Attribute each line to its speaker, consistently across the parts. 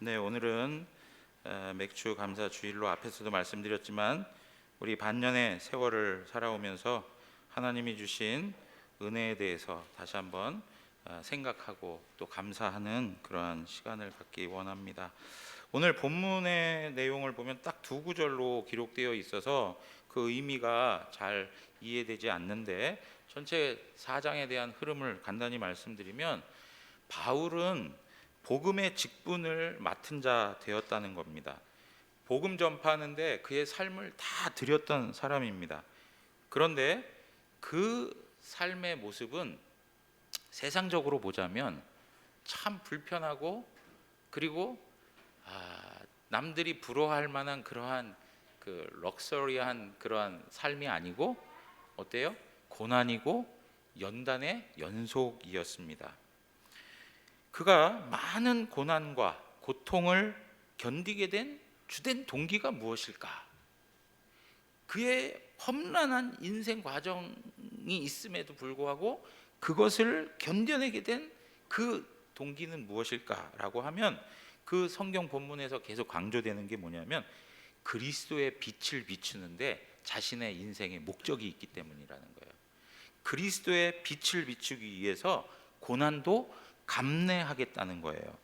Speaker 1: 네, 오늘은 맥주 감사 주일로 앞에서도 말씀드렸지만 우리 반년의 세월을 살아오면서 하나님이 주신 은혜에 대해서 다시 한번 생각하고 또 감사하는 그러한 시간을 갖기 원합니다. 오늘 본문의 내용을 보면 딱 두 구절로 기록되어 있어서 그 의미가 잘 이해되지 않는데, 전체 4장에 대한 흐름을 간단히 말씀드리면 바울은 복음의 직분을 맡은 자 되었다는 겁니다. 복음 전파하는데 그의 삶을 다 드렸던 사람입니다. 그런데 그 삶의 모습은 세상적으로 보자면 참 불편하고, 그리고 남들이 부러워할 만한 그러한 그 럭셔리한 그러한 삶이 아니고 어때요? 고난이고 연단의 연속이었습니다. 그가 많은 고난과 고통을 견디게 된 주된 동기가 무엇일까? 그의 험난한 인생 과정이 있음에도 불구하고 그것을 견뎌내게 된 그 동기는 무엇일까라고 하면, 그 성경 본문에서 계속 강조되는 게 뭐냐면 그리스도의 빛을 비추는데 자신의 인생의 목적이 있기 때문이라는 거예요. 그리스도의 빛을 비추기 위해서 고난도 감내하겠다는 거예요.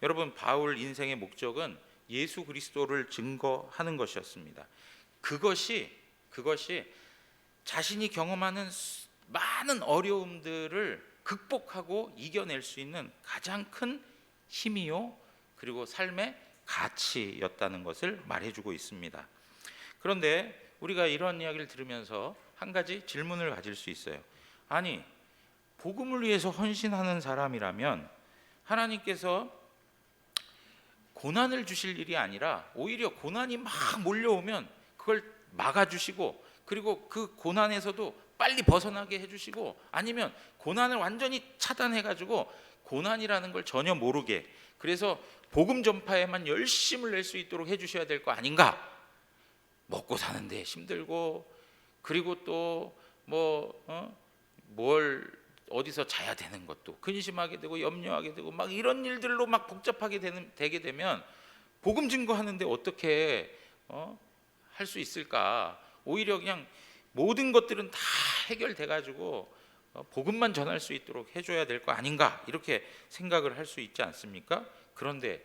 Speaker 1: 여러분, 바울 인생의 목적은 예수 그리스도를 증거하는 것이었습니다. 그것이 자신이 경험하는 많은 어려움들을 극복하고 이겨낼 수 있는 가장 큰 힘이요, 그리고 삶의 가치였다는 것을 말해주고 있습니다. 그런데 우리가 이런 이야기를 들으면서 한 가지 질문을 가질 수 있어요. 아니, 복음을 위해서 헌신하는 사람이라면 하나님께서 고난을 주실 일이 아니라 오히려 고난이 막 몰려오면 그걸 막아주시고, 그리고 그 고난에서도 빨리 벗어나게 해주시고, 아니면 고난을 완전히 차단해가지고 고난이라는 걸 전혀 모르게, 그래서 복음 전파에만 열심을 낼 수 있도록 해주셔야 될 거 아닌가? 먹고 사는데 힘들고, 그리고 또 뭘 어디서 자야 되는 것도 근심하게 되고 염려하게 되고 막 이런 일들로 막 복잡하게 되게 되면 복음 증거하는데 어떻게 할 수 있을까? 오히려 그냥 모든 것들은 다 해결돼 가지고 복음만 전할 수 있도록 해줘야 될 거 아닌가, 이렇게 생각을 할 수 있지 않습니까? 그런데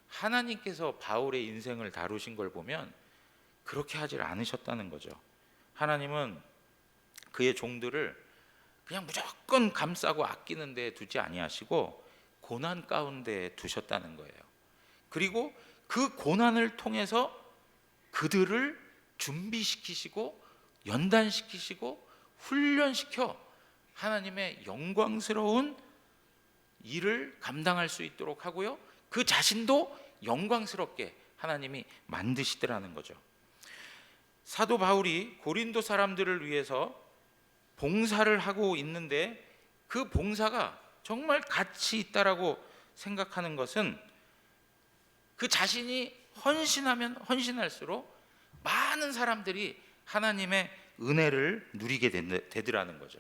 Speaker 1: 하나님께서 바울의 인생을 다루신 걸 보면 그렇게 하질 않으셨다는 거죠. 하나님은 그의 종들을 그냥 무조건 감싸고 아끼는 데 두지 아니하시고 고난 가운데 두셨다는 거예요. 그리고 그 고난을 통해서 그들을 준비시키시고 연단시키시고 훈련시켜 하나님의 영광스러운 일을 감당할 수 있도록 하고요, 그 자신도 영광스럽게 하나님이 만드시더라는 거죠. 사도 바울이 고린도 사람들을 위해서 봉사를 하고 있는데 그 봉사가 정말 가치 있다라고 생각하는 것은 그 자신이 헌신하면 헌신할수록 많은 사람들이 하나님의 은혜를 누리게 되더라는 거죠.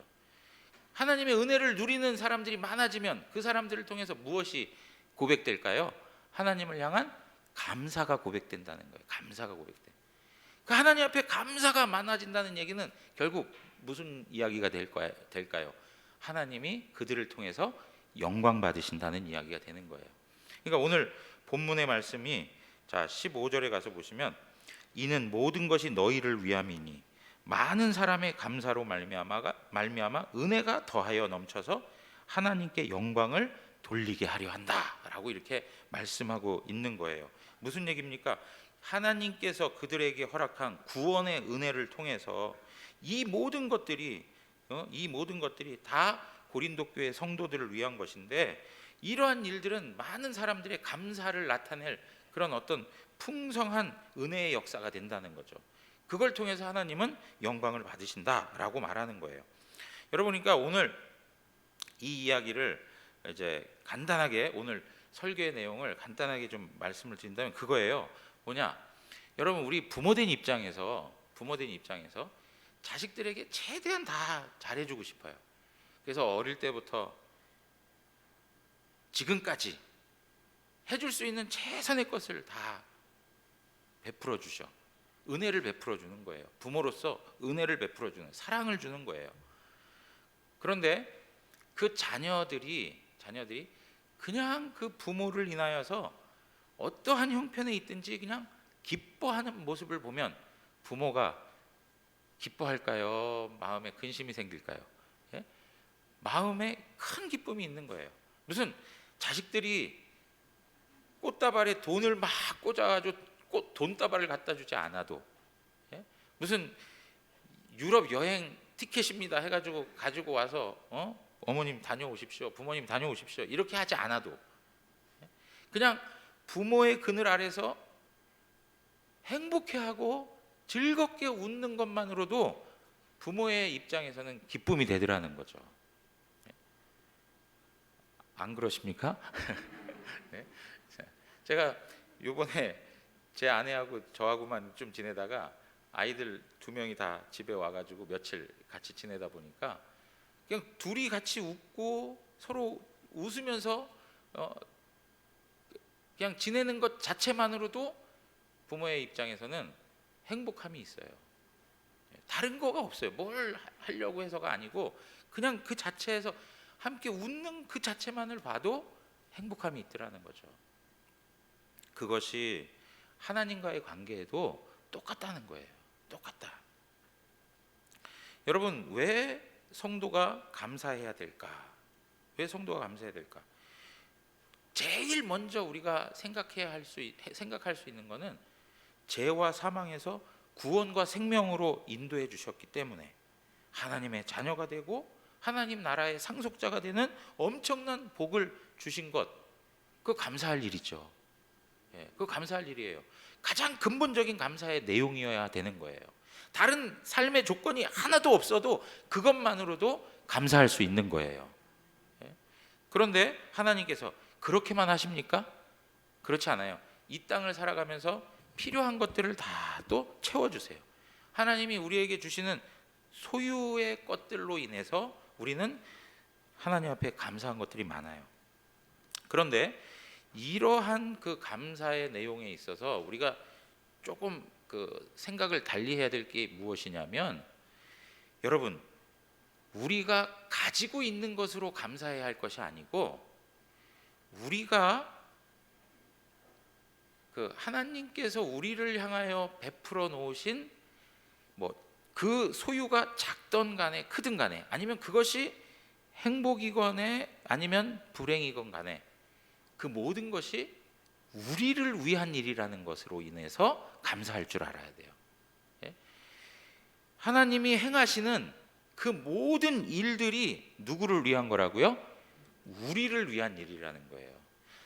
Speaker 1: 하나님의 은혜를 누리는 사람들이 많아지면 그 사람들을 통해서 무엇이 고백될까요? 하나님을 향한 감사가 고백된다는 거예요. 감사가 고백돼. 그 하나님 앞에 감사가 많아진다는 얘기는 결국 무슨 이야기가 될까요? 하나님이 그들을 통해서 영광 받으신다는 이야기가 되는 거예요. 그러니까 오늘 본문의 말씀이 15절에 가서 보시면 이는 모든 것이 너희를 위함이니 많은 사람의 감사로 말미암아 은혜가 더하여 넘쳐서 하나님께 영광을 돌리게 하려 한다라고 이렇게 말씀하고 있는 거예요. 무슨 얘기입니까? 하나님께서 그들에게 허락한 구원의 은혜를 통해서 이 모든 것들이 다 고린도 교회 성도들을 위한 것인데, 이러한 일들은 많은 사람들의 감사를 나타낼 그런 어떤 풍성한 은혜의 역사가 된다는 거죠. 그걸 통해서 하나님은 영광을 받으신다라고 말하는 거예요. 여러분, 그러니까 오늘 이 이야기를 이제 간단하게, 오늘 설교의 내용을 간단하게 좀 말씀을 드린다면 그거예요. 뭐냐? 여러분, 우리 부모된 입장에서 자식들에게 최대한 다 잘해주고 싶어요. 그래서 어릴 때부터 지금까지 해줄 수 있는 최선의 것을 다 베풀어 주셔. 은혜를 베풀어 주는 거예요. 부모로서 은혜를 베풀어 주는, 사랑을 주는 거예요. 그런데 그 자녀들이 그냥 그 부모를 인하여서 어떠한 형편에 있든지 그냥 기뻐하는 모습을 보면 부모가 기뻐할까요? 마음에 근심이 생길까요? 예? 마음에 큰 기쁨이 있는 거예요. 무슨 자식들이 꽃다발에 돈을 막 꽂아가지고 돈다발을 갖다 주지 않아도, 예? 무슨 유럽 여행 티켓입니다 해가지고 가지고 와서 어머님 다녀오십시오, 부모님 다녀오십시오 이렇게 하지 않아도, 예? 그냥 부모의 그늘 아래서 행복해하고 즐겁게 웃는 것만으로도 부모의 입장에서는 기쁨이 되더라는 거죠. 안 그러십니까? 네. 제가 요번에 제 아내하고 저하고만 좀 지내다가 아이들 2명이 다 집에 와가지고 며칠 같이 지내다 보니까 그냥 둘이 같이 웃고 서로 웃으면서 그냥 지내는 것 자체만으로도 부모의 입장에서는 행복함이 있어요. 다른 거가 없어요. 뭘 하려고 해서가 아니고 그냥 그 자체에서 함께 웃는 그 자체만을 봐도 행복함이 있더라는 거죠. 그것이 하나님과의 관계에도 똑같다는 거예요. 똑같다. 여러분, 왜 성도가 감사해야 될까? 왜 성도가 감사해야 될까? 제일 먼저 우리가 생각할 수 있는 것은 죄와 사망에서 구원과 생명으로 인도해 주셨기 때문에 하나님의 자녀가 되고 하나님 나라의 상속자가 되는 엄청난 복을 주신 것, 그거 감사할 일이죠. 예, 그거 감사할 일이에요. 가장 근본적인 감사의 내용이어야 되는 거예요. 다른 삶의 조건이 하나도 없어도 그것만으로도 감사할 수 있는 거예요. 예? 그런데 하나님께서 그렇게만 하십니까? 그렇지 않아요. 이 땅을 살아가면서 필요한 것들을 다 또 채워주세요. 하나님이 우리에게 주시는 소유의 것들로 인해서 우리는 하나님 앞에 감사한 것들이 많아요. 그런데 이러한 그 감사의 내용에 있어서 우리가 조금 그 생각을 달리해야 될 게 무엇이냐면, 여러분, 우리가 가지고 있는 것으로 감사해야 할 것이 아니고 우리가 그 하나님께서 우리를 향하여 베풀어 놓으신 그 소유가 작던 간에 크든 간에, 아니면 그것이 행복이건 아니면 불행이건 간에 그 모든 것이 우리를 위한 일이라는 것으로 인해서 감사할 줄 알아야 돼요. 예? 하나님이 행하시는 그 모든 일들이 누구를 위한 거라고요? 우리를 위한 일이라는 거예요.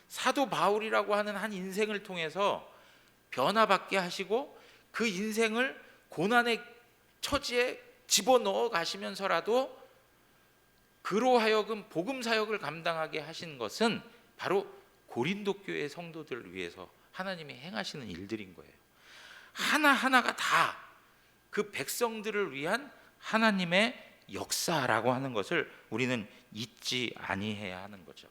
Speaker 1: 사도 바울이라고 하는 한 인생을 통해서 변화받게 하시고 그 인생을 고난의 처지에 집어넣어 가시면서라도 그로 하여금 복음 사역을 감당하게 하신 것은 바로 고린도 교회 성도들을 위해서 하나님이 행하시는 일들인 거예요. 하나하나가 다 그 백성들을 위한 하나님의 역사라고 하는 것을 우리는 잊지 아니해야 하는 거죠.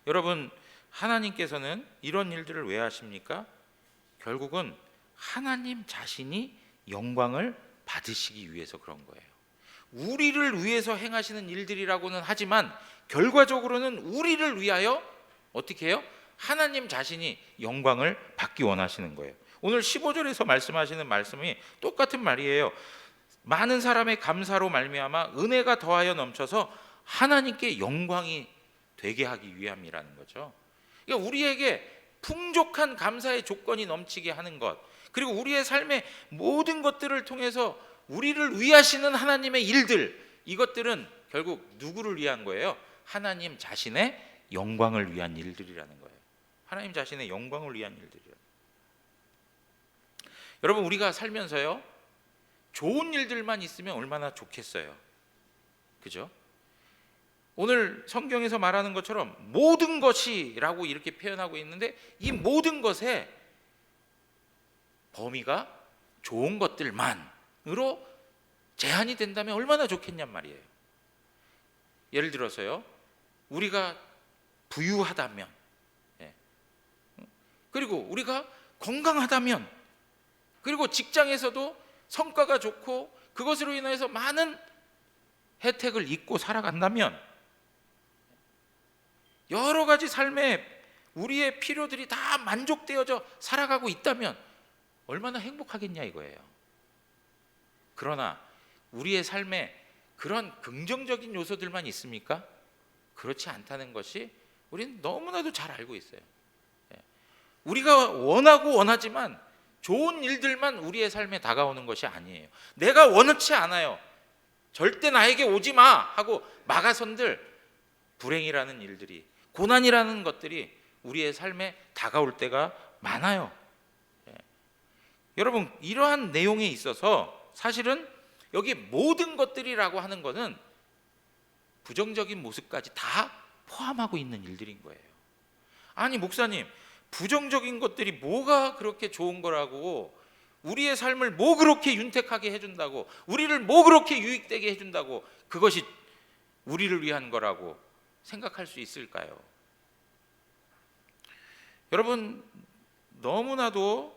Speaker 1: 여러분, 하나님께서는 이런 일들을 왜 하십니까? 결국은 하나님 자신이 영광을 받으시기 위해서 그런 거예요. 우리를 위해서 행하시는 일들이라고는 하지만 결과적으로는 우리를 위하여 어떻게 해요? 하나님 자신이 영광을 받기 원하시는 거예요. 오늘 15절에서 말씀하시는 말씀이 똑같은 말이에요. 많은 사람의 감사로 말미암아 은혜가 더하여 넘쳐서 하나님께 영광이 되게 하기 위함이라는 거죠. 그러니까 우리에게 풍족한 감사의 조건이 넘치게 하는 것, 그리고 우리의 삶의 모든 것들을 통해서 우리를 위하시는 하나님의 일들, 이것들은 결국 누구를 위한 거예요? 하나님 자신의 영광을 위한 일들이라는 거예요. 하나님 자신의 영광을 위한 일들이라는 거예요. 여러분, 우리가 살면서요, 좋은 일들만 있으면 얼마나 좋겠어요. 그죠? 오늘 성경에서 말하는 것처럼 모든 것이라고 이렇게 표현하고 있는데, 이 모든 것의 범위가 좋은 것들만으로 제한이 된다면 얼마나 좋겠냔 말이에요. 예를 들어서요, 우리가 부유하다면, 그리고 우리가 건강하다면, 그리고 직장에서도 성과가 좋고 그것으로 인해서 많은 혜택을 입고 살아간다면, 여러 가지 삶에 우리의 필요들이 다 만족되어져 살아가고 있다면 얼마나 행복하겠냐 이거예요. 그러나 우리의 삶에 그런 긍정적인 요소들만 있습니까? 그렇지 않다는 것이 우리는 너무나도 잘 알고 있어요. 우리가 원하지만 좋은 일들만 우리의 삶에 다가오는 것이 아니에요. 내가 원하지 않아요, 절대 나에게 오지 마 하고 막아선들 불행이라는 일들이, 고난이라는 것들이 우리의 삶에 다가올 때가 많아요. 여러분, 이러한 내용에 있어서 사실은 여기 모든 것들이라고 하는 것은 부정적인 모습까지 다 포함하고 있는 일들인 거예요. 아니 목사님, 부정적인 것들이 뭐가 그렇게 좋은 거라고, 우리의 삶을 뭐 그렇게 윤택하게 해준다고, 우리를 뭐 그렇게 유익되게 해준다고 그것이 우리를 위한 거라고 생각할 수 있을까요? 여러분, 너무나도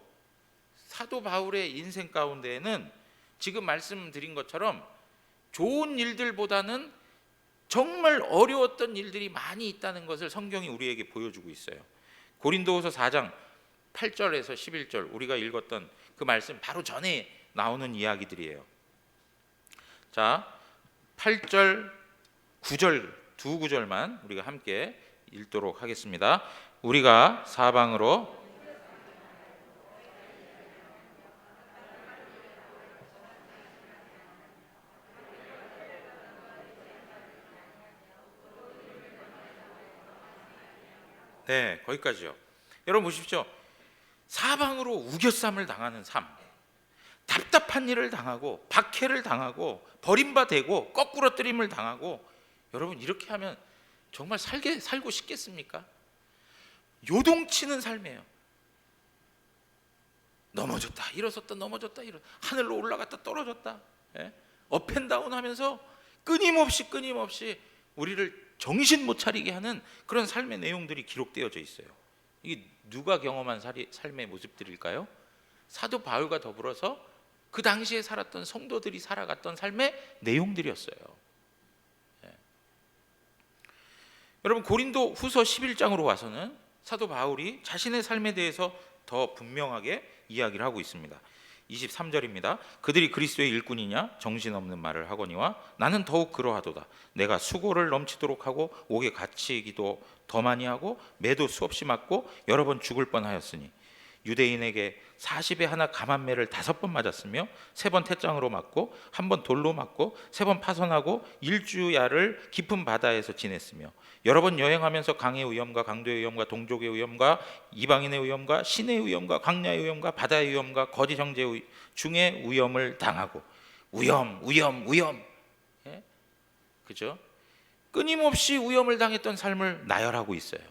Speaker 1: 사도 바울의 인생 가운데에는 지금 말씀드린 것처럼 좋은 일들보다는 정말 어려웠던 일들이 많이 있다는 것을 성경이 우리에게 보여주고 있어요. 고린도후서 4장 8절에서 11절, 우리가 읽었던 그 말씀 바로 전에 나오는 이야기들이에요. 자, 8절, 9절 두 구절만 우리가 함께 읽도록 하겠습니다. 우리가 사방으로 네, 거기까지요. 여러분 보십시오. 사방으로 우겨쌈을 당하는 삶, 답답한 일을 당하고 박해를 당하고 버림받고 거꾸러뜨림을 당하고, 여러분 이렇게 하면 정말 살고 싶겠습니까? 요동치는 삶이에요. 넘어졌다 일어섰다, 넘어졌다 일어, 하늘로 올라갔다 떨어졌다, 업앤다운 하면서 끊임없이 우리를 정신 못 차리게 하는 그런 삶의 내용들이 기록되어져 있어요. 이게 누가 경험한 삶의 모습들일까요? 사도 바울과 더불어서 그 당시에 살았던 성도들이 살아갔던 삶의 내용들이었어요. 여러분, 고린도 후서 11장으로 와서는 사도 바울이 자신의 삶에 대해서 더 분명하게 이야기를 하고 있습니다. 23절입니다. 그들이 그리스도의 일꾼이냐 정신없는 말을 하거니와 나는 더욱 그러하도다. 내가 수고를 넘치도록 하고 옥에 갇히기도 더 많이 하고 매도 수없이 맞고 여러 번 죽을 뻔하였으니 유대인에게 40에 하나 감한매를 5번 맞았으며 3번 태장으로 맞고 1번 돌로 맞고 3번 파선하고 일주야를 깊은 바다에서 지냈으며 여러 번 여행하면서 강의 위험과 강도의 위험과 동족의 위험과 이방인의 위험과 신의 위험과 광야의 위험과 바다의 위험과 거짓 형제 중에 위험을 당하고 위험 그죠? 끊임없이 위험을 당했던 삶을 나열하고 있어요.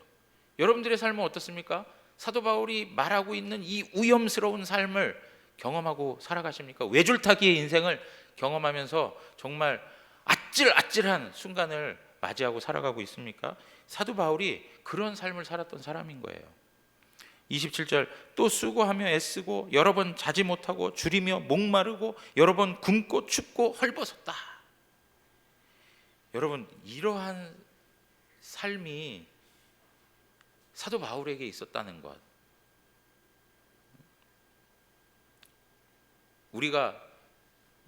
Speaker 1: 여러분들의 삶은 어떻습니까? 사도 바울이 말하고 있는 이 위험스러운 삶을 경험하고 살아가십니까? 외줄타기의 인생을 경험하면서 정말 아찔아찔한 순간을 맞이하고 살아가고 있습니까? 사도 바울이 그런 삶을 살았던 사람인 거예요. 27절, 또 수고하며 애쓰고 여러 번 자지 못하고 줄이며 목마르고 여러 번 굶고 춥고 헐벗었다. 여러분, 이러한 삶이 사도 바울에게 있었다는 것, 우리가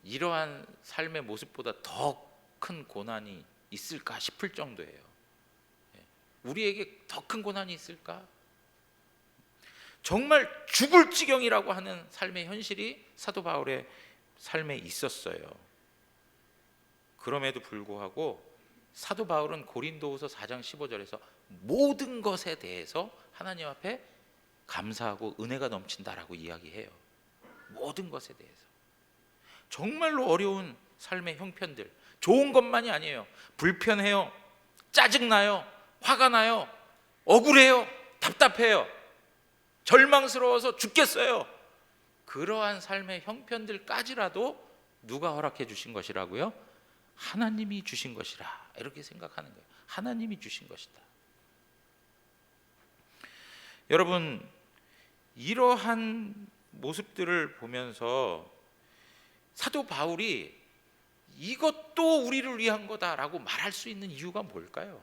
Speaker 1: 이러한 삶의 모습보다 더 큰 고난이 있을까 싶을 정도예요. 우리에게 더 큰 고난이 있을까? 정말 죽을 지경이라고 하는 삶의 현실이 사도 바울의 삶에 있었어요. 그럼에도 불구하고 사도 바울은 고린도후서 4장 15절에서 모든 것에 대해서 하나님 앞에 감사하고 은혜가 넘친다라고 이야기해요. 모든 것에 대해서. 정말로 어려운 삶의 형편들, 좋은 것만이 아니에요. 불편해요, 짜증나요, 화가 나요, 억울해요, 답답해요, 절망스러워서 죽겠어요. 그러한 삶의 형편들까지라도 누가 허락해 주신 것이라고요? 하나님이 주신 것이라, 이렇게 생각하는 거예요. 하나님이 주신 것이다. 여러분, 이러한 모습들을 보면서 사도 바울이 이것도 우리를 위한 거다라고 말할 수 있는 이유가 뭘까요?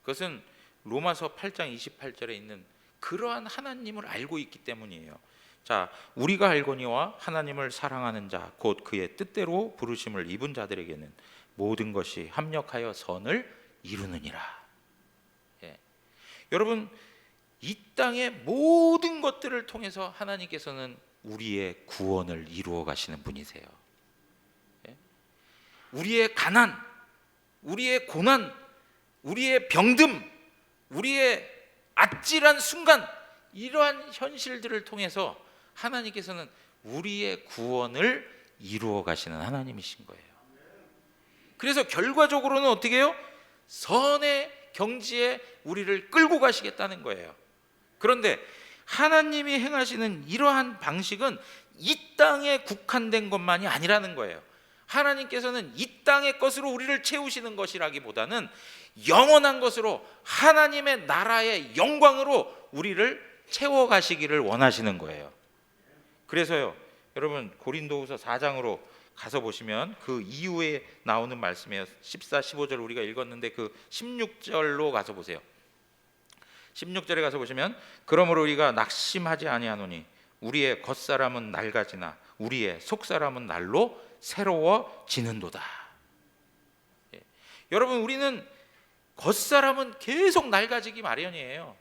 Speaker 1: 그것은 로마서 8장 28절에 있는 그러한 하나님을 알고 있기 때문이에요. 자, 우리가 알거니와 하나님을 사랑하는 자 곧 그의 뜻대로 부르심을 입은 자들에게는 모든 것이 합력하여 선을 이루느니라. 예. 여러분, 이 땅의 모든 것들을 통해서 하나님께서는 우리의 구원을 이루어 가시는 분이세요. 예. 우리의 가난, 우리의 고난, 우리의 병듦, 우리의 아찔한 순간, 이러한 현실들을 통해서 하나님께서는 우리의 구원을 이루어 가시는 하나님이신 거예요. 그래서 결과적으로는 어떻게 해요? 선의 경지에 우리를 끌고 가시겠다는 거예요. 그런데 하나님이 행하시는 이러한 방식은 이 땅에 국한된 것만이 아니라는 거예요. 하나님께서는 이 땅의 것으로 우리를 채우시는 것이라기보다는 영원한 것으로 하나님의 나라의 영광으로 우리를 채워가시기를 원하시는 거예요. 그래서요, 여러분 고린도후서 4장으로 가서 보시면 그 이후에 나오는 말씀이에요. 14, 15절 우리가 읽었는데 그 16절로 가서 보세요. 16절에 가서 보시면 그러므로 우리가 낙심하지 아니하노니 우리의 겉사람은 낡아지나 우리의 속사람은 날로 새로워지는도다. 예. 여러분, 우리는 겉사람은 계속 낡아지기 마련이에요.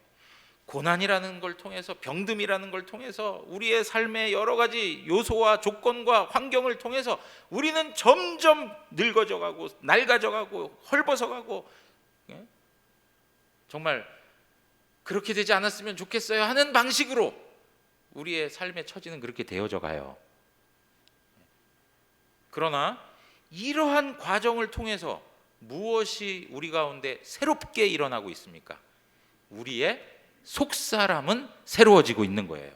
Speaker 1: 고난이라는 걸 통해서, 병듦이라는 걸 통해서, 우리의 삶의 여러 가지 요소와 조건과 환경을 통해서 우리는 점점 늙어져 가고 낡아져 가고 헐벗어 가고, 예? 정말 그렇게 되지 않았으면 좋겠어요 하는 방식으로 우리의 삶의 처지는 그렇게 되어져 가요. 그러나 이러한 과정을 통해서 무엇이 우리 가운데 새롭게 일어나고 있습니까? 우리의 속사람은 새로워지고 있는 거예요.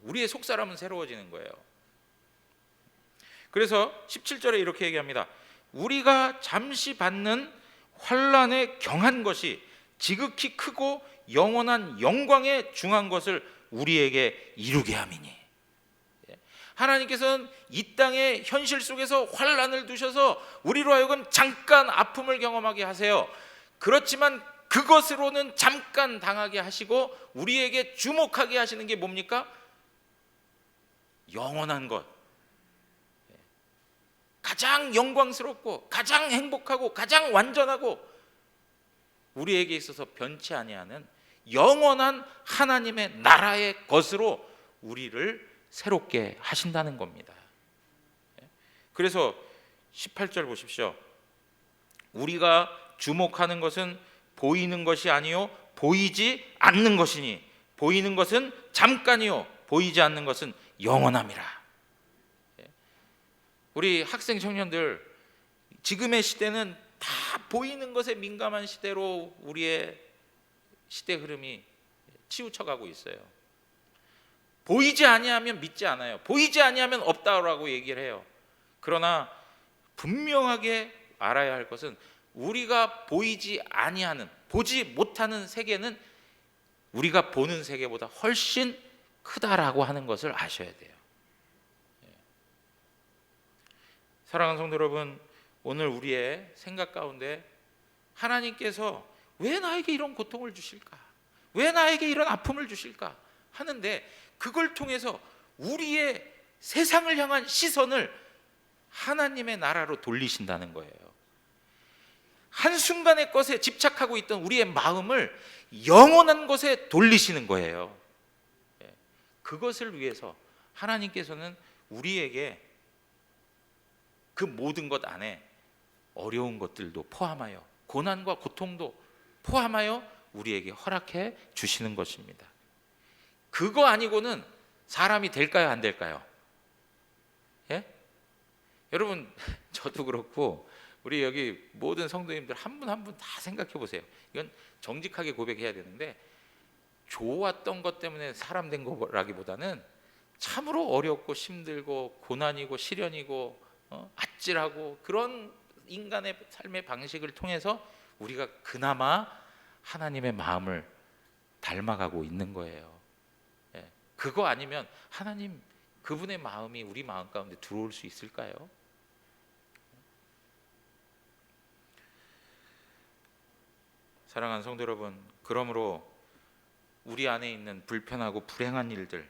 Speaker 1: 우리의 속사람은 새로워지는 거예요. 그래서 17절에 이렇게 얘기합니다. 우리가 잠시 받는 환난에 경한 것이 지극히 크고 영원한 영광에 중한 것을 우리에게 이루게 함이니. 하나님께서는 이 땅의 현실 속에서 환난을 두셔서 우리로 하여금 잠깐 아픔을 경험하게 하세요. 그렇지만 그것으로는 잠깐 당하게 하시고 우리에게 주목하게 하시는 게 뭡니까? 영원한 것, 가장 영광스럽고 가장 행복하고 가장 완전하고 우리에게 있어서 변치 아니하는 영원한 하나님의 나라의 것으로 우리를 새롭게 하신다는 겁니다. 그래서 18절 보십시오. 우리가 주목하는 것은 보이는 것이 아니요 보이지 않는 것이니 보이는 것은 잠깐이요 보이지 않는 것은 영원함이라. 우리 학생 청년들, 지금의 시대는 다 보이는 것에 민감한 시대로 우리의 시대 흐름이 치우쳐가고 있어요. 보이지 아니하면 믿지 않아요. 보이지 아니하면 없다라고 얘기를 해요. 그러나 분명하게 알아야 할 것은 우리가 보이지 아니하는, 보지 못하는 세계는 우리가 보는 세계보다 훨씬 크다라고 하는 것을 아셔야 돼요. 사랑하는 성도 여러분, 오늘 우리의 생각 가운데 하나님께서 왜 나에게 이런 고통을 주실까? 왜 나에게 이런 아픔을 주실까? 하는데 그걸 통해서 우리의 세상을 향한 시선을 하나님의 나라로 돌리신다는 거예요. 한순간의 것에 집착하고 있던 우리의 마음을 영원한 것에 돌리시는 거예요. 그것을 위해서 하나님께서는 우리에게 그 모든 것 안에 어려운 것들도 포함하여 고난과 고통도 포함하여 우리에게 허락해 주시는 것입니다. 그거 아니고는 사람이 될까요, 안 될까요? 예? 여러분, 저도 그렇고 우리 여기 모든 성도님들 한 분 한 분 다 생각해 보세요. 이건 정직하게 고백해야 되는데 좋았던 것 때문에 사람 된 거라기보다는 참으로 어렵고 힘들고 고난이고 시련이고 아찔하고 그런 인간의 삶의 방식을 통해서 우리가 그나마 하나님의 마음을 닮아가고 있는 거예요. 그거 아니면 하나님 그분의 마음이 우리 마음 가운데 들어올 수 있을까요? 사랑하는 성도 여러분, 그러므로 우리 안에 있는 불편하고 불행한 일들,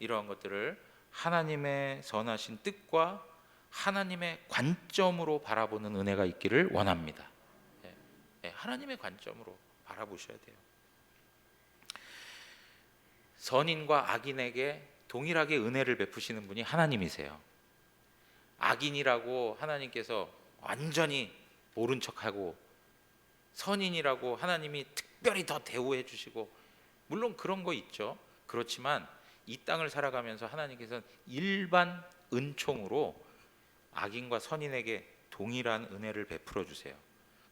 Speaker 1: 이러한 것들을 하나님의 선하신 뜻과 하나님의 관점으로 바라보는 은혜가 있기를 원합니다. 하나님의 관점으로 바라보셔야 돼요. 선인과 악인에게 동일하게 은혜를 베푸시는 분이 하나님이세요. 악인이라고 하나님께서 완전히 모른 척하고, 선인이라고 하나님이 특별히 더 대우해 주시고, 물론 그런 거 있죠. 그렇지만 이 땅을 살아가면서 하나님께서는 일반 은총으로 악인과 선인에게 동일한 은혜를 베풀어 주세요.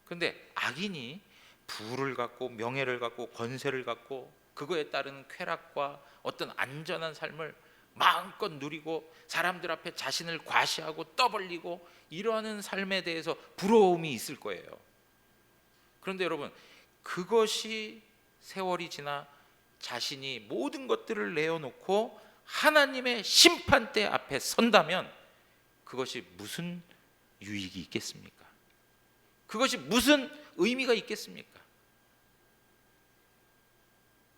Speaker 1: 그런데 악인이 부를 갖고 명예를 갖고 권세를 갖고 그거에 따른 쾌락과 어떤 안전한 삶을 마음껏 누리고 사람들 앞에 자신을 과시하고 떠벌리고 이러한 삶에 대해서 부러움이 있을 거예요. 그런데 여러분, 그것이 세월이 지나 자신이 모든 것들을 내어놓고 하나님의 심판대 앞에 선다면 그것이 무슨 유익이 있겠습니까? 그것이 무슨 의미가 있겠습니까?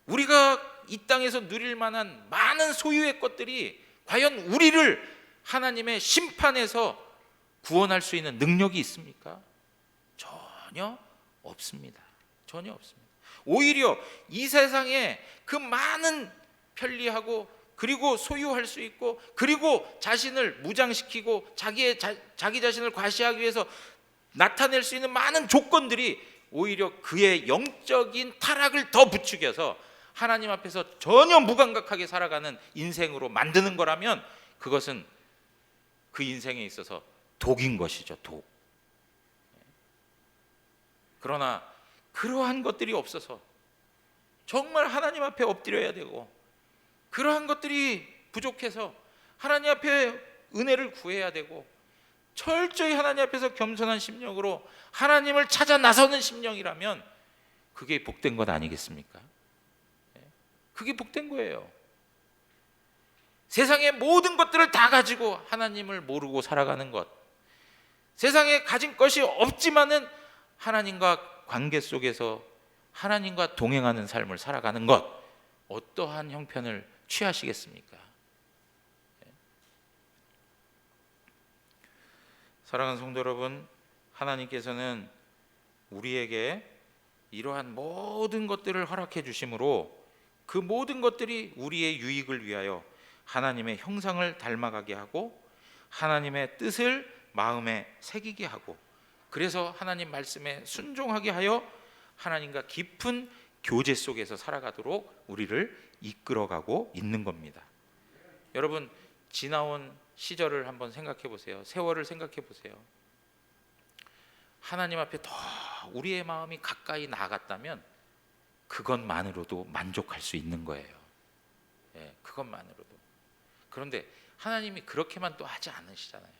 Speaker 1: 우리가 이 땅에서 누릴 만한 많은 소유의 것들이 과연 우리를 하나님의 심판에서 구원할 수 있는 능력이 있습니까? 전혀 없습니다. 전혀 없습니다. 오히려 이 세상에 그 많은 편리하고 그리고 소유할 수 있고 그리고 자신을 무장시키고 자기 자신을 과시하기 위해서 나타낼 수 있는 많은 조건들이 오히려 그의 영적인 타락을 더 부추겨서 하나님 앞에서 전혀 무감각하게 살아가는 인생으로 만드는 거라면 그것은 그 인생에 있어서 독인 것이죠. 독. 그러나 그러한 것들이 없어서 정말 하나님 앞에 엎드려야 되고 그러한 것들이 부족해서 하나님 앞에 은혜를 구해야 되고 철저히 하나님 앞에서 겸손한 심령으로 하나님을 찾아 나서는 심령이라면 그게 복된 것 아니겠습니까? 그게 복된 거예요. 세상의 모든 것들을 다 가지고 하나님을 모르고 살아가는 것, 세상에 가진 것이 없지만은 하나님과 관계 속에서 하나님과 동행하는 삶을 살아가는 것, 어떠한 형편을 취하시겠습니까? 사랑하는 성도 여러분, 하나님께서는 우리에게 이러한 모든 것들을 허락해 주심으로 그 모든 것들이 우리의 유익을 위하여 하나님의 형상을 닮아가게 하고 하나님의 뜻을 마음에 새기게 하고 그래서 하나님 말씀에 순종하게 하여 하나님과 깊은 교제 속에서 살아가도록 우리를 이끌어가고 있는 겁니다. 여러분, 지나온 시절을 한번 생각해 보세요. 세월을 생각해 보세요. 하나님 앞에 더 우리의 마음이 가까이 나아갔다면 그것만으로도 만족할 수 있는 거예요. 그것만으로도. 그런데 하나님이 그렇게만 또 하지 않으시잖아요.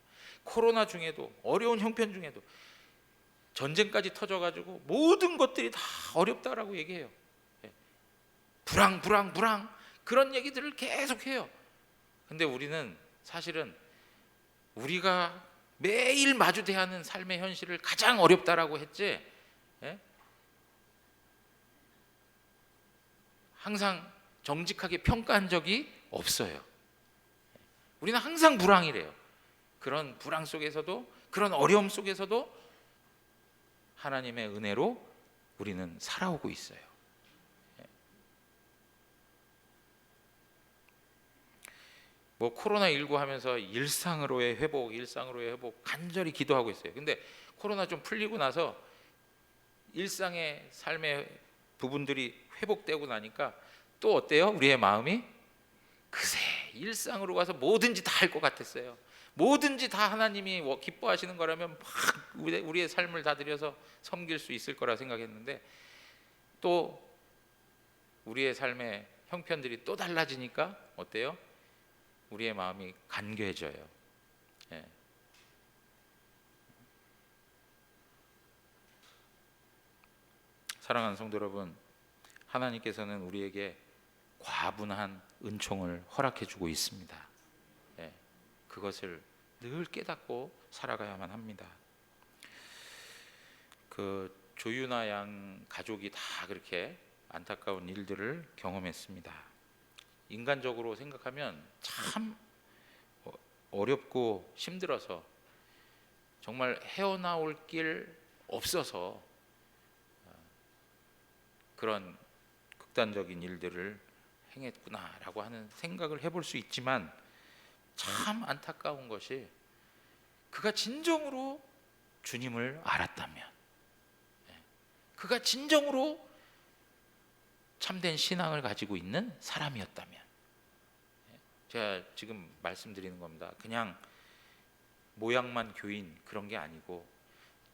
Speaker 1: 코로나 중에도 어려운 형편 중에도 전쟁까지 터져가지고 모든 것들이 다 어렵다라고 얘기해요. 불황 그런 얘기들을 계속해요. 근데 우리는 사실은 우리가 매일 마주대야 하는 삶의 현실을 가장 어렵다라고 했지, 항상 정직하게 평가한 적이 없어요. 우리는 항상 불황이래요. 그런 불황 속에서도 그런 어려움 속에서도 하나님의 은혜로 우리는 살아오고 있어요. 뭐 코로나19 하면서 일상으로의 회복 간절히 기도하고 있어요. 근데 코로나 좀 풀리고 나서 일상의 삶의 부분들이 회복되고 나니까 또 어때요? 우리의 마음이 그새 일상으로 가서 뭐든지 다 할 것 같았어요. 뭐든지 다 하나님이 기뻐하시는 거라면 막 우리의 삶을 다 들여서 섬길 수 있을 거라 생각했는데 또 우리의 삶의 형편들이 또 달라지니까 어때요? 우리의 마음이 간교해져요. 사랑하는 성도 여러분, 하나님께서는 우리에게 과분한 은총을 허락해 주고 있습니다. 예, 그것을 늘 깨닫고 살아가야만 합니다. 그 조유나 양 가족이 다 그렇게 안타까운 일들을 경험했습니다. 인간적으로 생각하면 참 어렵고 힘들어서 정말 헤어나올 길 없어서 그런 극단적인 일들을 행했구나라고 하는 생각을 해볼 수 있지만, 참 안타까운 것이 그가 진정으로 주님을 알았다면, 그가 진정으로 참된 신앙을 가지고 있는 사람이었다면, 제가 지금 말씀드리는 겁니다. 그냥 모양만 교인 그런 게 아니고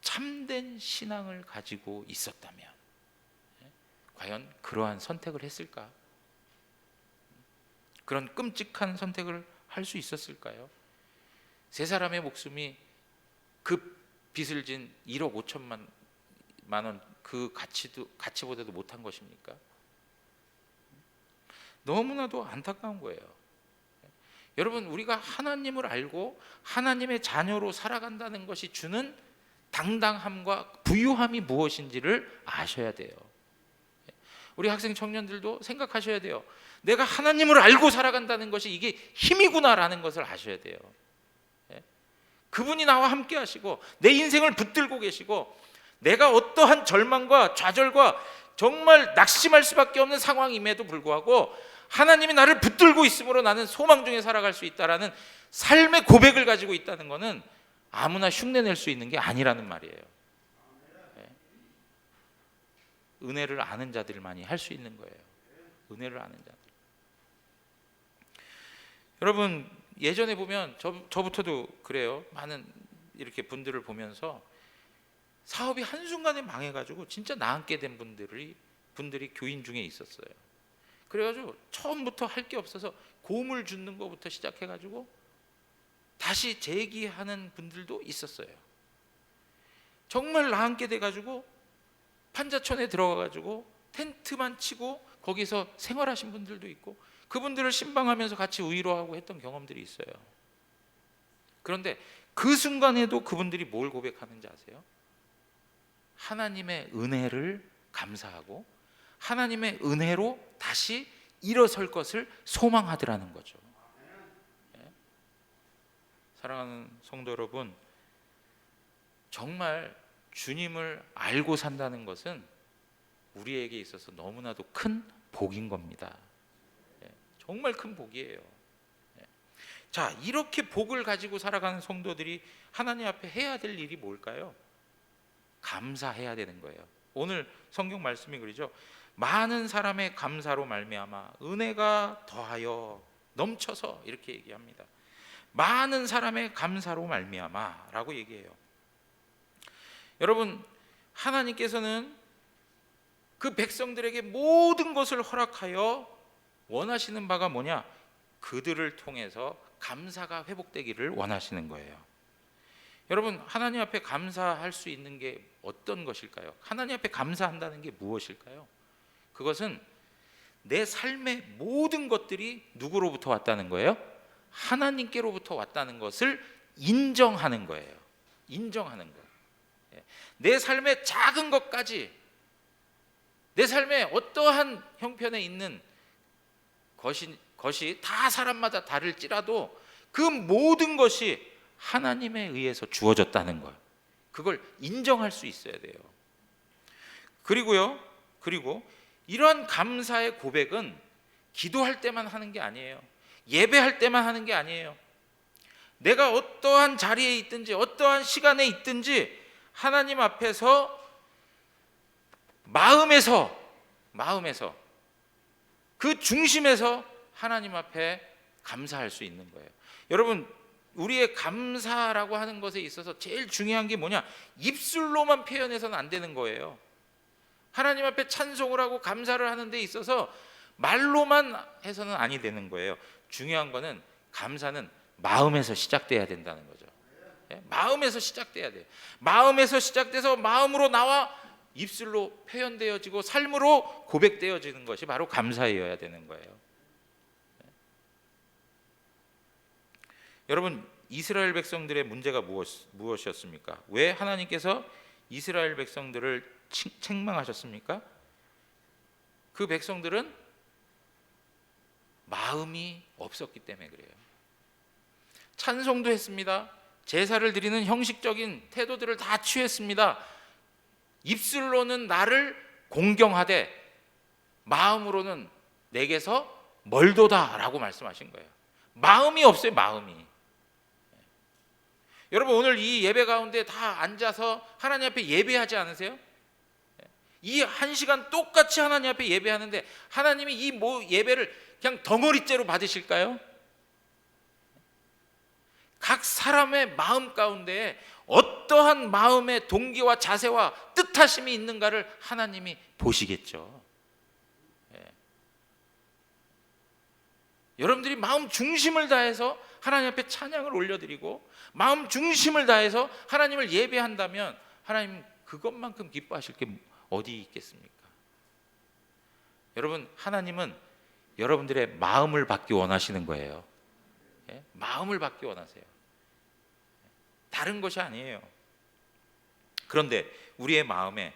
Speaker 1: 참된 신앙을 가지고 있었다면 과연 그러한 선택을 했을까? 그런 끔찍한 선택을 할 수 있었을까요? 세 사람의 목숨이 그 빚을 진 1억 5천만 원 그 가치보다도 못한 것입니까? 너무나도 안타까운 거예요. 여러분, 우리가 하나님을 알고 하나님의 자녀로 살아간다는 것이 주는 당당함과 부유함이 무엇인지를 아셔야 돼요. 우리 학생 청년들도 생각하셔야 돼요. 내가 하나님을 알고 살아간다는 것이 이게 힘이구나라는 것을 아셔야 돼요. 그분이 나와 함께 하시고 내 인생을 붙들고 계시고, 내가 어떠한 절망과 좌절과 정말 낙심할 수밖에 없는 상황임에도 불구하고 하나님이 나를 붙들고 있으므로 나는 소망 중에 살아갈 수 있다라는 삶의 고백을 가지고 있다는 것은 아무나 흉내낼 수 있는 게 아니라는 말이에요. 은혜를 아는 자들만이 할 수 있는 거예요. 은혜를 아는 자들. 여러분, 예전에 보면 저부터도 그래요. 많은 이렇게 분들을 보면서 사업이 한순간에 망해가지고 진짜 나앉게 된 분들이 교인 중에 있었어요. 그래가지고 처음부터 할 게 없어서 고물 줍는 것부터 시작해가지고 다시 재기하는 분들도 있었어요. 정말 나앉게 돼가지고 판자촌에 들어가가지고 텐트만 치고 거기서 생활하신 분들도 있고, 그분들을 신방하면서 같이 위로하고 했던 경험들이 있어요. 그런데 그 순간에도 그분들이 뭘 고백하는지 아세요? 하나님의 은혜를 감사하고 하나님의 은혜로 다시 일어설 것을 소망하더라는 거죠. 사랑하는 성도 여러분, 정말 주님을 알고 산다는 것은 우리에게 있어서 너무나도 큰 복인 겁니다. 정말 큰 복이에요. 자, 이렇게 복을 가지고 살아가는 성도들이 하나님 앞에 해야 될 일이 뭘까요? 감사해야 되는 거예요. 오늘 성경 말씀이 그러죠. 많은 사람의 감사로 말미암아 은혜가 더하여 넘쳐서, 이렇게 얘기합니다. 많은 사람의 감사로 말미암아 라고 얘기해요. 여러분, 하나님께서는 그 백성들에게 모든 것을 허락하여 원하시는 바가 뭐냐? 그들을 통해서 감사가 회복되기를 원하시는 거예요. 여러분, 하나님 앞에 감사할 수 있는 게 어떤 것일까요? 하나님 앞에 감사한다는 게 무엇일까요? 그것은 내 삶의 모든 것들이 누구로부터 왔다는 거예요? 하나님께로부터 왔다는 것을 인정하는 거예요. 인정하는 거예요. 내 삶의 작은 것까지, 내 삶의 어떠한 형편에 있는 것이 다 사람마다 다를지라도 그 모든 것이 하나님에 의해서 주어졌다는 걸, 그걸 인정할 수 있어야 돼요. 그리고 이러한 감사의 고백은 기도할 때만 하는 게 아니에요. 예배할 때만 하는 게 아니에요. 내가 어떠한 자리에 있든지 어떠한 시간에 있든지 하나님 앞에서 마음에서 그 중심에서 하나님 앞에 감사할 수 있는 거예요. 여러분, 우리의 감사라고 하는 것에 있어서 제일 중요한 게 뭐냐? 입술로만 표현해서는 안 되는 거예요. 하나님 앞에 찬송을 하고 감사를 하는 데 있어서 말로만 해서는 아니 되는 거예요. 중요한 거는 감사는 마음에서 시작돼야 된다는 거죠. 마음에서 시작돼야 돼요. 마음에서 시작돼서 마음으로 나와 입술로 표현되어지고 삶으로 고백되어지는 것이 바로 감사여야 되는 거예요. 여러분, 이스라엘 백성들의 문제가 무엇이었습니까? 왜 하나님께서 이스라엘 백성들을 책망하셨습니까? 그 백성들은 마음이 없었기 때문에 그래요. 찬송도 했습니다. 제사를 드리는 형식적인 태도들을 다 취했습니다. 입술로는 나를 공경하되 마음으로는 내게서 멀도다라고 말씀하신 거예요. 마음이 없어요. 마음이. 여러분, 오늘 이 예배 가운데 다 앉아서 하나님 앞에 예배하지 않으세요? 이 한 시간 똑같이 하나님 앞에 예배하는데 하나님이 이 예배를 그냥 덩어리째로 받으실까요? 각 사람의 마음 가운데 어떠한 마음의 동기와 자세와 뜻하심이 있는가를 하나님이 보시겠죠. 여러분들이 마음 중심을 다해서 하나님 앞에 찬양을 올려드리고 마음 중심을 다해서 하나님을 예배한다면 하나님 그것만큼 기뻐하실 게 어디 있겠습니까? 여러분, 하나님은 여러분들의 마음을 받기 원하시는 거예요. 마음을 받기 원하세요. 다른 것이 아니에요. 그런데 우리의 마음에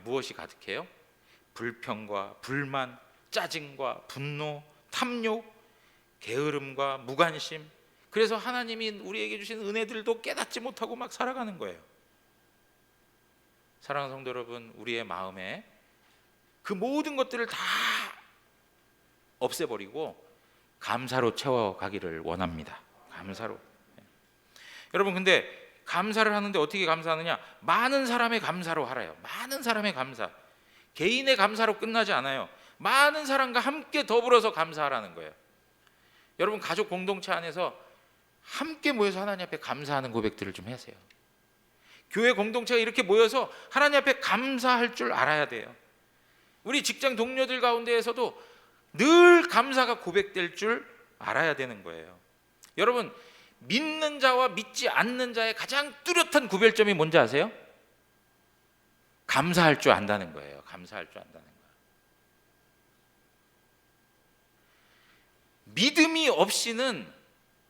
Speaker 1: 무엇이 가득해요? 불평과 불만, 짜증과 분노, 탐욕, 게으름과 무관심. 그래서 하나님이 우리에게 주신 은혜들도 깨닫지 못하고 막 살아가는 거예요. 사랑하는 성도 여러분, 우리의 마음에 그 모든 것들을 다 없애버리고 감사로 채워가기를 원합니다. 감사로. 여러분, 근데 감사를 하는데 어떻게 감사하느냐? 많은 사람의 감사로 하래요. 많은 사람의 감사. 개인의 감사로 끝나지 않아요. 많은 사람과 함께 더불어서 감사하라는 거예요. 여러분, 가족 공동체 안에서 함께 모여서 하나님 앞에 감사하는 고백들을 좀 하세요. 교회 공동체가 이렇게 모여서 하나님 앞에 감사할 줄 알아야 돼요. 우리 직장 동료들 가운데에서도 늘 감사가 고백될 줄 알아야 되는 거예요. 여러분, 믿는 자와 믿지 않는 자의 가장 뚜렷한 구별점이 뭔지 아세요? 감사할 줄 안다는 거예요. 감사할 줄 안다는 거예요. 믿음이 없이는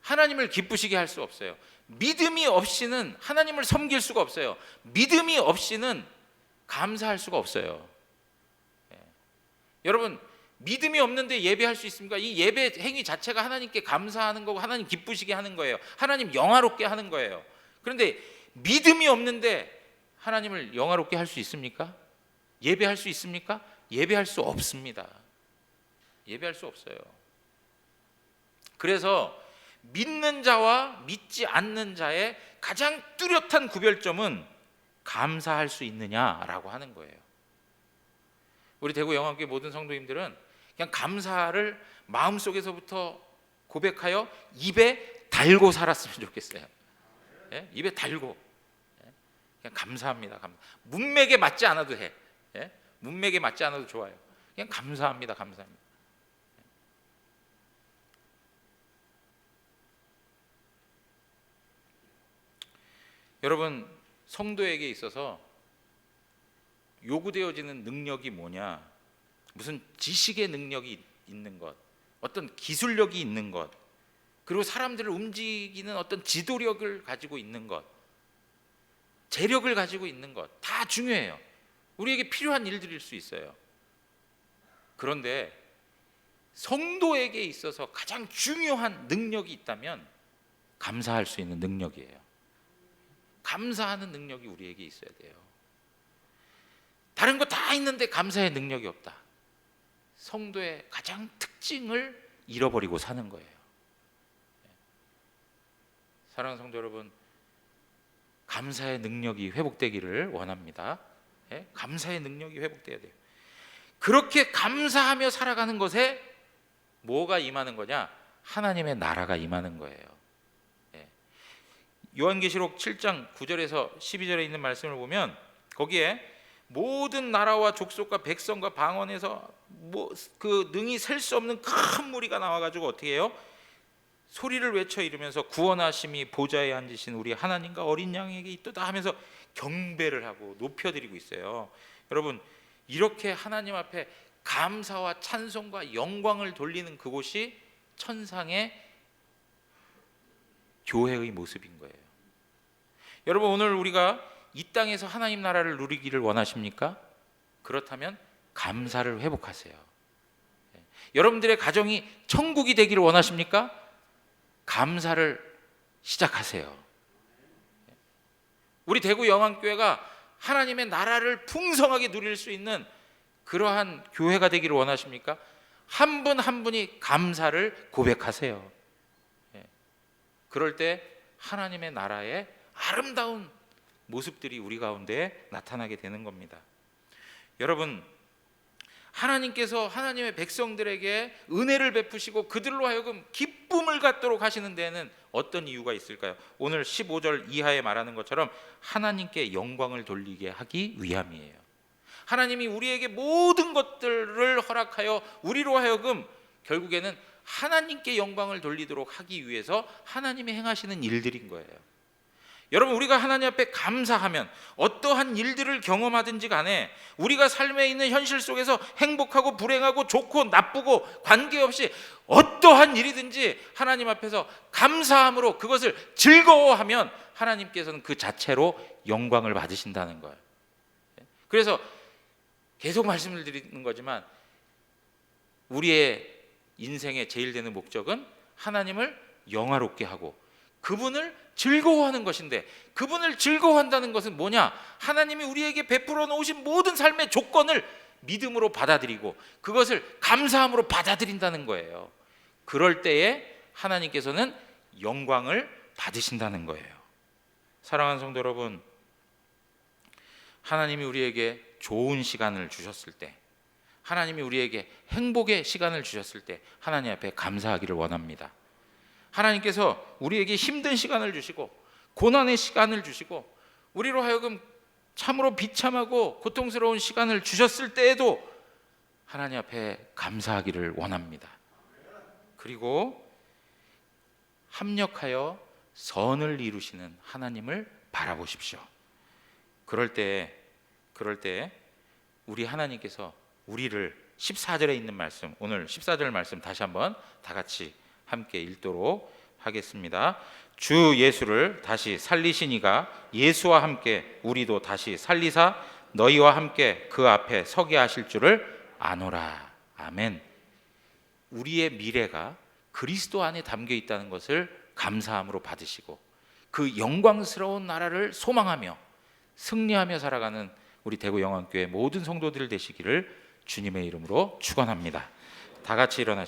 Speaker 1: 하나님을 기쁘시게 할 수 없어요. 믿음이 없이는 하나님을 섬길 수가 없어요. 믿음이 없이는 감사할 수가 없어요. 여러분, 믿음이 없는데 예배할 수 있습니까? 이 예배 행위 자체가 하나님께 감사하는 거고 하나님 기쁘시게 하는 거예요. 하나님 영화롭게 하는 거예요. 그런데 믿음이 없는데 하나님을 영화롭게 할 수 있습니까? 예배할 수 있습니까? 예배할 수 없습니다. 예배할 수 없어요. 그래서 믿는 자와 믿지 않는 자의 가장 뚜렷한 구별점은 감사할 수 있느냐라고 하는 거예요. 우리 대구 영화교회 모든 성도님들은 그냥 감사를 마음속에서부터 고백하여 입에 달고 살았으면 좋겠어요. 예? 입에 달고 그냥 감사합니다. 문맥에 맞지 않아도 해. 예? 문맥에 맞지 않아도 좋아요. 그냥 감사합니다. 감사합니다. 여러분, 성도에게 있어서 요구되어지는 능력이 뭐냐? 무슨 지식의 능력이 있는 것, 어떤 기술력이 있는 것, 그리고 사람들을 움직이는 어떤 지도력을 가지고 있는 것, 재력을 가지고 있는 것, 다 중요해요. 우리에게 필요한 일들일 수 있어요. 그런데 성도에게 있어서 가장 중요한 능력이 있다면 감사할 수 있는 능력이에요. 감사하는 능력이 우리에게 있어야 돼요. 다른 거 다 있는데 감사의 능력이 없다. 성도의 가장 특징을 잃어버리고 사는 거예요. 사랑하는 성도 여러분, 감사의 능력이 회복되기를 원합니다. 감사의 능력이 회복돼야 돼요. 그렇게 감사하며 살아가는 것에 뭐가 임하는 거냐? 하나님의 나라가 임하는 거예요. 요한계시록 7장 9절에서 12절에 있는 말씀을 보면 거기에 모든 나라와 족속과 백성과 방언에서 그 능히 셀 수 없는 큰 무리가 나와가지고 어떻게 해요? 소리를 외쳐 이르면서 구원하심이 보좌에 앉으신 우리 하나님과 어린 양에게 있도다 하면서 경배를 하고 높여드리고 있어요. 여러분, 이렇게 하나님 앞에 감사와 찬송과 영광을 돌리는 그곳이 천상의 교회의 모습인 거예요. 여러분, 오늘 우리가 이 땅에서 하나님 나라를 누리기를 원하십니까? 그렇다면 감사를 회복하세요. 여러분들의 가정이 천국이 되기를 원하십니까? 감사를 시작하세요. 우리 대구 영안교회가 하나님의 나라를 풍성하게 누릴 수 있는 그러한 교회가 되기를 원하십니까? 한 분 한 분이 감사를 고백하세요. 그럴 때 하나님의 나라의 아름다운 모습들이 우리 가운데 나타나게 되는 겁니다. 여러분, 하나님께서 하나님의 백성들에게 은혜를 베푸시고 그들로 하여금 기쁨을 갖도록 하시는 데에는 어떤 이유가 있을까요? 오늘 15절 이하에 말하는 것처럼 하나님께 영광을 돌리게 하기 위함이에요. 하나님이 우리에게 모든 것들을 허락하여 우리로 하여금 결국에는 하나님께 영광을 돌리도록 하기 위해서 하나님이 행하시는 일들인 거예요. 여러분, 우리가 하나님 앞에 감사하면 어떠한 일들을 경험하든지 간에 우리가 삶에 있는 현실 속에서 행복하고 불행하고 좋고 나쁘고 관계없이 어떠한 일이든지 하나님 앞에서 감사함으로 그것을 즐거워하면 하나님께서는 그 자체로 영광을 받으신다는 거예요. 그래서 계속 말씀을 드리는 거지만 우리의 인생의 제일 되는 목적은 하나님을 영화롭게 하고 그분을 즐거워하는 것인데, 그분을 즐거워한다는 것은 뭐냐? 하나님이 우리에게 베풀어 놓으신 모든 삶의 조건을 믿음으로 받아들이고 그것을 감사함으로 받아들인다는 거예요. 그럴 때에 하나님께서는 영광을 받으신다는 거예요. 사랑하는 성도 여러분, 하나님이 우리에게 좋은 시간을 주셨을 때, 하나님이 우리에게 행복의 시간을 주셨을 때 하나님 앞에 감사하기를 원합니다. 하나님께서 우리에게 힘든 시간을 주시고 고난의 시간을 주시고 우리로 하여금 참으로 비참하고 고통스러운 시간을 주셨을 때에도 하나님 앞에 감사하기를 원합니다. 그리고 합력하여 선을 이루시는 하나님을 바라보십시오. 그럴 때 우리 하나님께서 우리를 14절에 있는 말씀, 오늘 14절 말씀 다시 한번 다 같이 함께 읽도록 하겠습니다. 주 예수를 다시 살리시니가 예수와 함께 우리도 다시 살리사 너희와 함께 그 앞에 서게 하실 줄을 아노라. 아멘. 우리의 미래가 그리스도 안에 담겨 있다는 것을 감사함으로 받으시고 그 영광스러운 나라를 소망하며 승리하며 살아가는 우리 대구 영안교회 모든 성도들 되시기를 주님의 이름으로 축원합니다. 다 같이 일어나시죠.